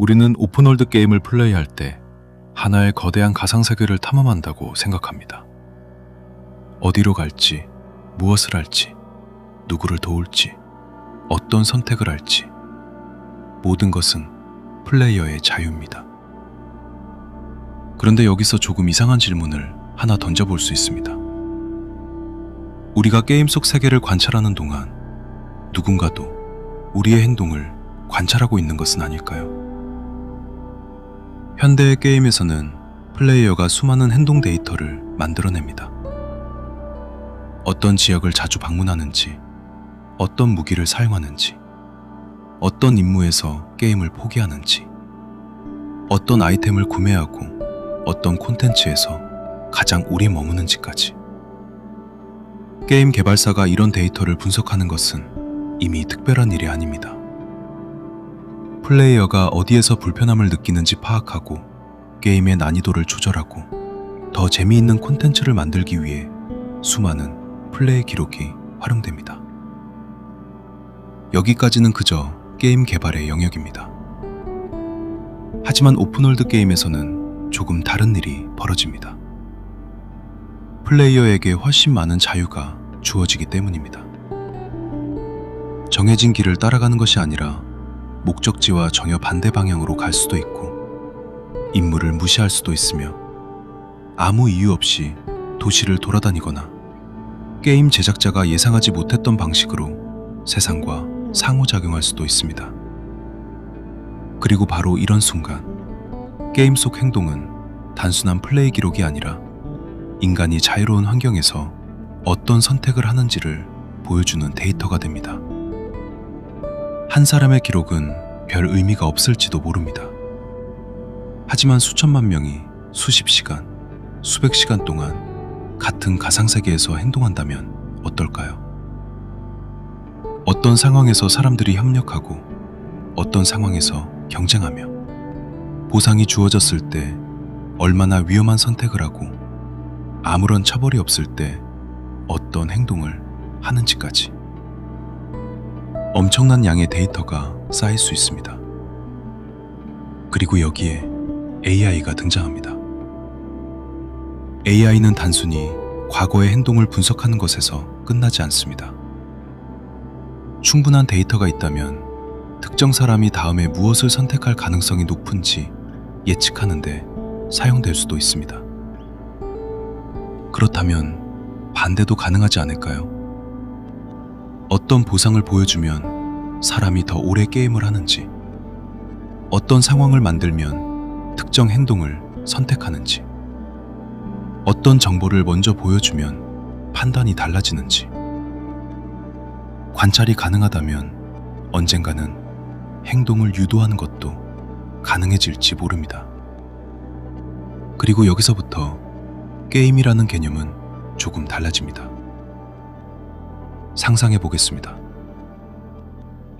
우리는 오픈월드 게임을 플레이할 때 하나의 거대한 가상세계를 탐험한다고 생각합니다. 어디로 갈지, 무엇을 할지, 누구를 도울지, 어떤 선택을 할지, 모든 것은 플레이어의 자유입니다. 그런데 여기서 조금 이상한 질문을 하나 던져볼 수 있습니다. 우리가 게임 속 세계를 관찰하는 동안 누군가도 우리의 행동을 관찰하고 있는 것은 아닐까요? 현대의 게임에서는 플레이어가 수많은 행동 데이터를 만들어냅니다. 어떤 지역을 자주 방문하는지, 어떤 무기를 사용하는지, 어떤 임무에서 게임을 포기하는지, 어떤 아이템을 구매하고 어떤 콘텐츠에서 가장 오래 머무는지까지. 게임 개발사가 이런 데이터를 분석하는 것은 이미 특별한 일이 아닙니다. 플레이어가 어디에서 불편함을 느끼는지 파악하고 게임의 난이도를 조절하고 더 재미있는 콘텐츠를 만들기 위해 수많은 플레이 기록이 활용됩니다. 여기까지는 그저 게임 개발의 영역입니다. 하지만 오픈월드 게임에서는 조금 다른 일이 벌어집니다. 플레이어에게 훨씬 많은 자유가 주어지기 때문입니다. 정해진 길을 따라가는 것이 아니라 목적지와 전혀 반대 방향으로 갈 수도 있고, 임무를 무시할 수도 있으며, 아무 이유 없이 도시를 돌아다니거나 게임 제작자가 예상하지 못했던 방식으로 세상과 상호작용할 수도 있습니다. 그리고 바로 이런 순간, 게임 속 행동은 단순한 플레이 기록이 아니라 인간이 자유로운 환경에서 어떤 선택을 하는지를 보여주는 데이터가 됩니다. 한 사람의 기록은 별 의미가 없을지도 모릅니다. 하지만 수천만 명이 수십 시간, 수백 시간 동안 같은 가상세계에서 행동한다면 어떨까요? 어떤 상황에서 사람들이 협력하고 어떤 상황에서 경쟁하며 보상이 주어졌을 때 얼마나 위험한 선택을 하고 아무런 처벌이 없을 때 어떤 행동을 하는지까지. 엄청난 양의 데이터가 쌓일 수 있습니다. 그리고 여기에 AI가 등장합니다. AI는 단순히 과거의 행동을 분석하는 것에서 끝나지 않습니다. 충분한 데이터가 있다면 특정 사람이 다음에 무엇을 선택할 가능성이 높은지 예측하는데 사용될 수도 있습니다. 그렇다면 반대도 가능하지 않을까요? 어떤 보상을 보여주면 사람이 더 오래 게임을 하는지, 어떤 상황을 만들면 특정 행동을 선택하는지, 어떤 정보를 먼저 보여주면 판단이 달라지는지. 관찰이 가능하다면 언젠가는 행동을 유도하는 것도 가능해질지 모릅니다. 그리고 여기서부터 게임이라는 개념은 조금 달라집니다. 상상해 보겠습니다.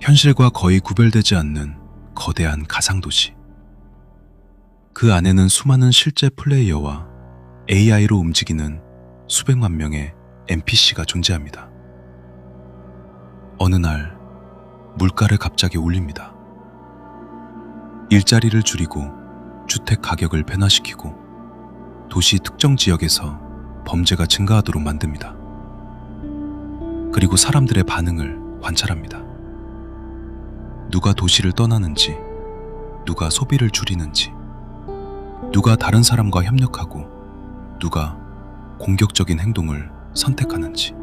현실과 거의 구별되지 않는 거대한 가상도시. 그 안에는 수많은 실제 플레이어와 AI로 움직이는 수백만 명의 NPC가 존재합니다. 어느 날 물가를 갑자기 올립니다. 일자리를 줄이고 주택 가격을 변화시키고 도시 특정 지역에서 범죄가 증가하도록 만듭니다. 그리고 사람들의 반응을 관찰합니다. 누가 도시를 떠나는지, 누가 소비를 줄이는지, 누가 다른 사람과 협력하고 누가 공격적인 행동을 선택하는지.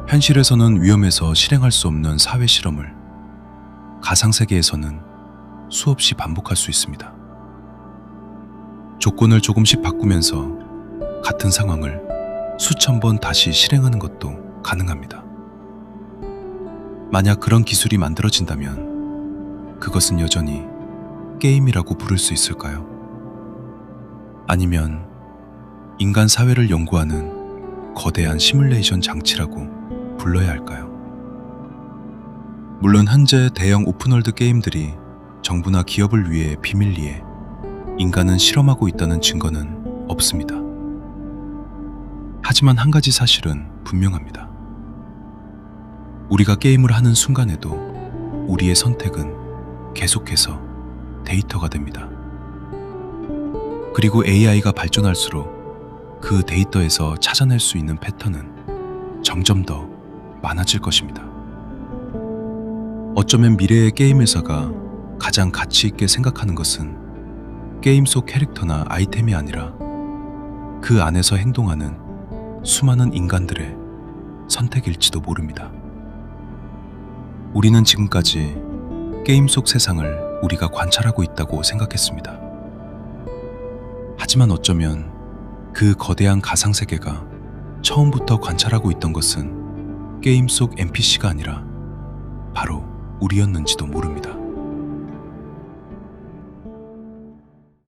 현실에서는 위험해서 실행할 수 없는 사회 실험을 가상세계에서는 수없이 반복할 수 있습니다. 조건을 조금씩 바꾸면서 같은 상황을 수천 번 다시 실행하는 것도 가능합니다. 만약 그런 기술이 만들어진다면 그것은 여전히 게임이라고 부를 수 있을까요? 아니면 인간 사회를 연구하는 거대한 시뮬레이션 장치라고 불러야 할까요? 물론 현재 대형 오픈월드 게임들이 정부나 기업을 위해 비밀리에 인간은 실험하고 있다는 증거는 없습니다. 하지만 한 가지 사실은 분명합니다. 우리가 게임을 하는 순간에도 우리의 선택은 계속해서 데이터가 됩니다. 그리고 AI가 발전할수록 그 데이터에서 찾아낼 수 있는 패턴은 점점 더 많아질 것입니다. 어쩌면 미래의 게임 회사가 가장 가치 있게 생각하는 것은 게임 속 캐릭터나 아이템이 아니라 그 안에서 행동하는 수많은 인간들의 선택일지도 모릅니다. 우리는 지금까지 게임 속 세상을 우리가 관찰하고 있다고 생각했습니다. 하지만 어쩌면 그 거대한 가상세계가 처음부터 관찰하고 있던 것은 게임 속 NPC가 아니라 바로 우리였는지도 모릅니다.